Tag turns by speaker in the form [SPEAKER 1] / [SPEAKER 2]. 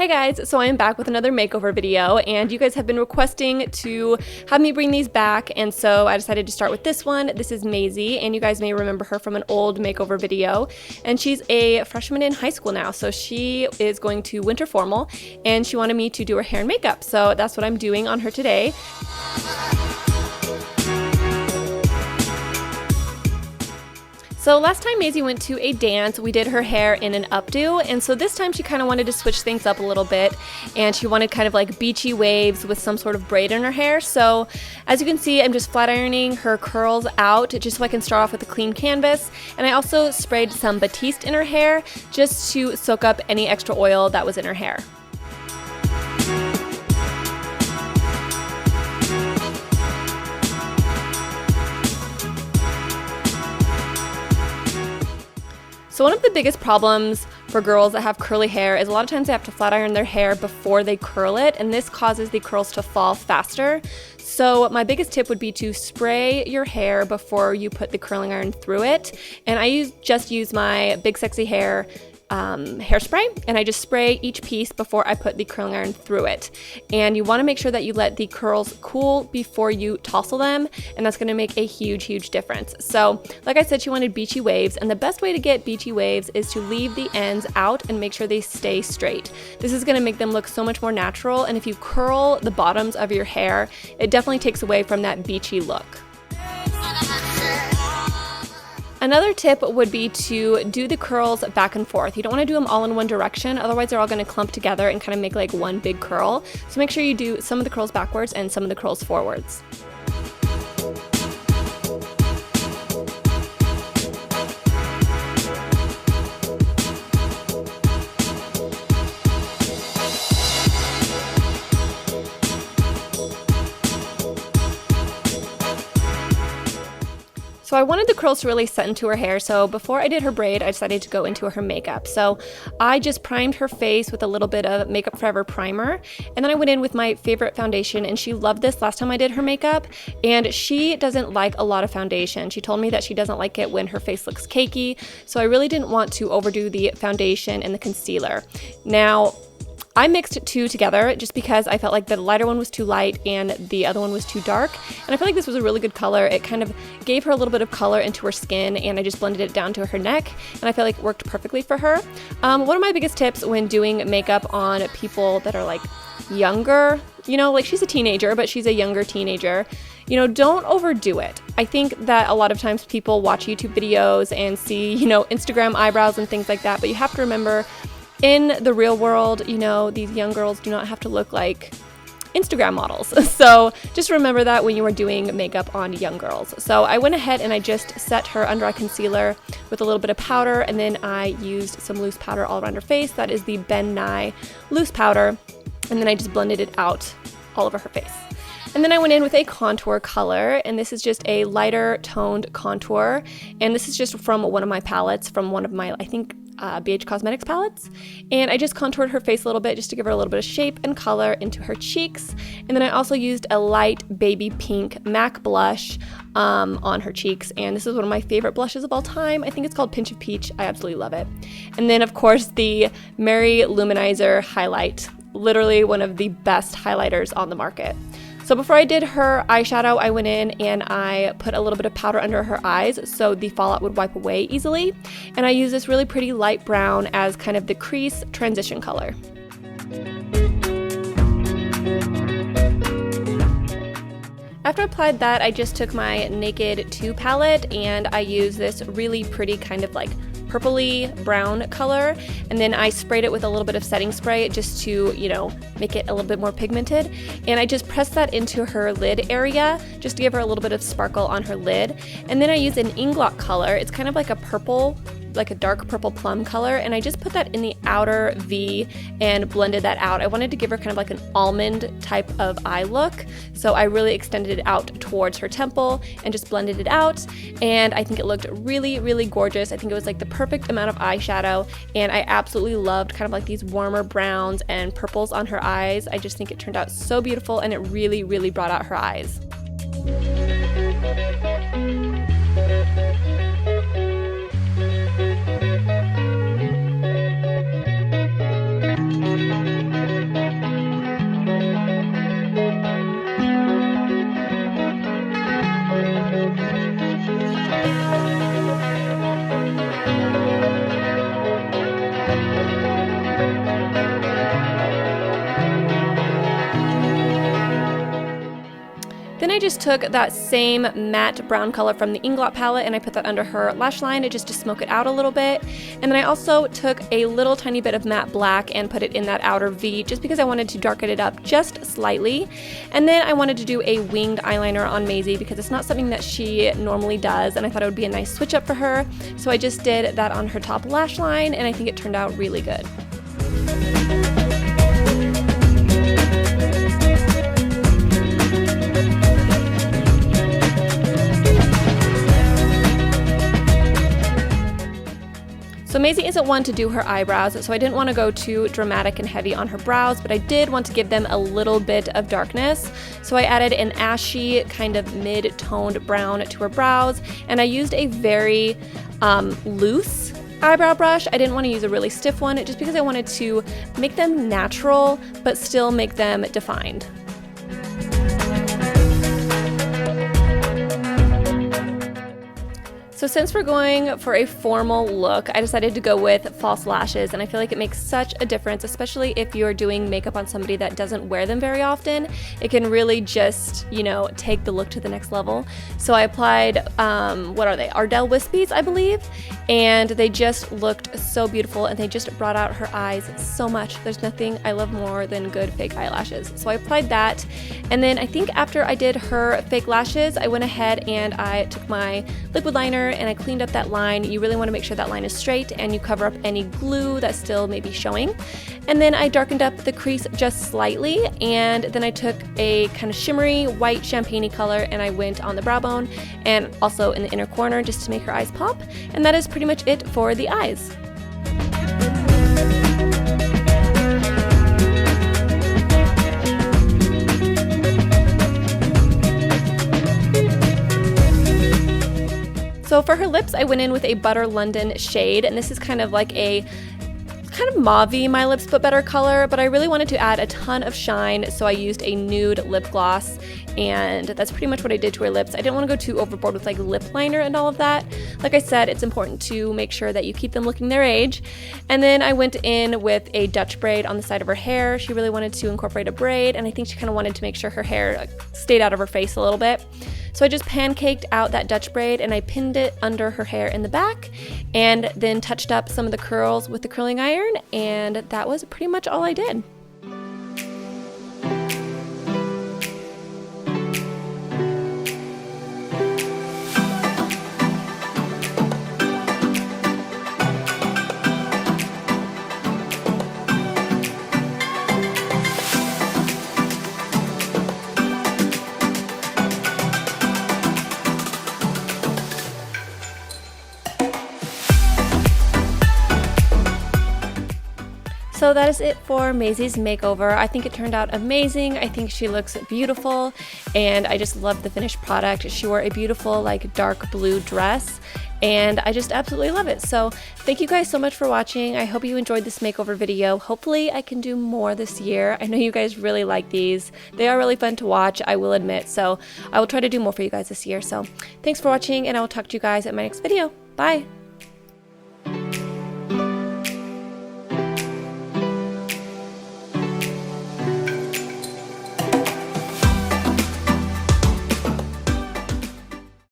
[SPEAKER 1] Hey guys, so I am back with another makeover video, and you guys have been requesting to have me bring these back, and so I decided to start with this one. This is Maisie, and you guys may remember her from an old makeover video, and she's a freshman in high school now, so she is going to winter formal, and she wanted me to do her hair and makeup, so that's what I'm doing on her today. So last time Maisie went to a dance, we did her hair in an updo, and so this time she kind of wanted to switch things up a little bit, and she wanted kind of like beachy waves with some sort of braid in her hair. So as you can see, I'm just flat ironing her curls out just so I can start off with a clean canvas, and I also sprayed some Batiste in her hair just to soak up any extra oil that was in her hair. So one of the biggest problems for girls that have curly hair is a lot of times they have to flat iron their hair before they curl it, and this causes the curls to fall faster. So my biggest tip would be to spray your hair before you put the curling iron through it. And I just use my Big Sexy Hair hairspray, and I just spray each piece before I put the curling iron through it. And you want to make sure that you let the curls cool before you tousle them, and that's going to make a huge difference. So like I said, she wanted beachy waves, and the best way to get beachy waves is to leave the ends out and make sure they stay straight. This is going to make them look so much more natural, and if you curl the bottoms of your hair, it definitely takes away from that beachy look. Another tip would be to do the curls back and forth. You don't want to do them all in one direction, otherwise they're all going to clump together and kind of make like one big curl. So make sure you do some of the curls backwards and some of the curls forwards. So I wanted the curls to really set into her hair, so before I did her braid, I decided to go into her makeup. So I just primed her face with a little bit of Makeup Forever primer, and then I went in with my favorite foundation, and she loved this last time I did her makeup, and she doesn't like a lot of foundation. She told me that she doesn't like it when her face looks cakey, so I really didn't want to overdo the foundation and the concealer. Now, I mixed two together just because I felt like the lighter one was too light and the other one was too dark, and I feel like this was a really good color. It kind of gave her a little bit of color into her skin, and I just blended it down to her neck, and I feel like it worked perfectly for her. One of my biggest tips when doing makeup on people that are like younger, you know, like she's a teenager, but she's a younger teenager, you know, don't overdo it. I think that a lot of times people watch YouTube videos and see, you know, Instagram eyebrows and things like that, but you have to remember, in the real world, you know, these young girls do not have to look like Instagram models. So just remember that when you are doing makeup on young girls. So I went ahead and I just set her under eye concealer with a little bit of powder, and then I used some loose powder all around her face. That is the Ben Nye loose powder, and then I just blended it out all over her face. And then I went in with a contour color, and this is just a lighter toned contour, and this is just from one of my palettes, from one of my, I think, BH Cosmetics palettes, and I just contoured her face a little bit just to give her a little bit of shape and color into her cheeks. And then I also used a light baby pink MAC blush on her cheeks, and this is one of my favorite blushes of all time. I think it's called Pinch of Peach. I absolutely love it. And then of course the Mary Luminizer highlight, literally one of the best highlighters on the market. So before I did her eyeshadow, I went in and I put a little bit of powder under her eyes so the fallout would wipe away easily. And I used this really pretty light brown as kind of the crease transition color. After I applied that, I just took my Naked 2 palette and I used this really pretty kind of like purpley brown color, and then I sprayed it with a little bit of setting spray just to, you know, make it a little bit more pigmented, and I just pressed that into her lid area just to give her a little bit of sparkle on her lid. And then I used an Ingot color. It's kind of like a purple, like a dark purple plum color, and I just put that in the outer V and blended that out. I wanted to give her kind of like an almond type of eye look, so I really extended it out towards her temple and just blended it out, and I think it looked really gorgeous. I think it was like the perfect amount of eyeshadow, and I absolutely loved kind of like these warmer browns and purples on her eyes. I just think it turned out so beautiful, and it really brought out her eyes. just took that same matte brown color from the Ingot palette and I put that under her lash line just to smoke it out a little bit. And then I also took a little tiny bit of matte black and put it in that outer V just because I wanted to darken it up just slightly. And then I wanted to do a winged eyeliner on Maisie because it's not something that she normally does, and I thought it would be a nice switch up for her. So I just did that on her top lash line, and I think it turned out really good. So Maisie isn't one to do her eyebrows, so I didn't want to go too dramatic and heavy on her brows, but I did want to give them a little bit of darkness. So I added an ashy kind of mid-toned brown to her brows, and I used a very loose eyebrow brush. I didn't want to use a really stiff one just because I wanted to make them natural, but still make them defined. So since we're going for a formal look, I decided to go with false lashes, and I feel like it makes such a difference, especially if you're doing makeup on somebody that doesn't wear them very often. It can really just, you know, take the look to the next level. So I applied, what are they? Ardell Wispies, I believe, and they just looked so beautiful, and they just brought out her eyes so much. There's nothing I love more than good fake eyelashes. So I applied that, and then I think after I did her fake lashes, I went ahead and I took my liquid liner and I cleaned up that line. You really want to make sure that line is straight and you cover up any glue that still may be showing. And then I darkened up the crease just slightly, and then I took a kind of shimmery white champagne-y color and I went on the brow bone and also in the inner corner just to make her eyes pop. And that is pretty much it for the eyes. So for her lips, I went in with a Butter London shade, and this is kind of like a mauve-y My Lips But Better color, but I really wanted to add a ton of shine, so I used a nude lip gloss, and that's pretty much what I did to her lips. I didn't want to go too overboard with like lip liner and all of that. Like I said, it's important to make sure that you keep them looking their age. And then I went in with a Dutch braid on the side of her hair. She really wanted to incorporate a braid, and I think she kind of wanted to make sure her hair stayed out of her face a little bit. So I just pancaked out that Dutch braid and I pinned it under her hair in the back, and then touched up some of the curls with the curling iron, and that was pretty much all I did. So that is it for Maisie's makeover. I think it turned out amazing. I think she looks beautiful, and I just love the finished product. She wore a beautiful like dark blue dress, and I just absolutely love it. So thank you guys so much for watching. I hope you enjoyed this makeover video. Hopefully I can do more this year. I know you guys really like these. They are really fun to watch, I will admit. So I will try to do more for you guys this year. So thanks for watching, and I will talk to you guys at my next video. Bye.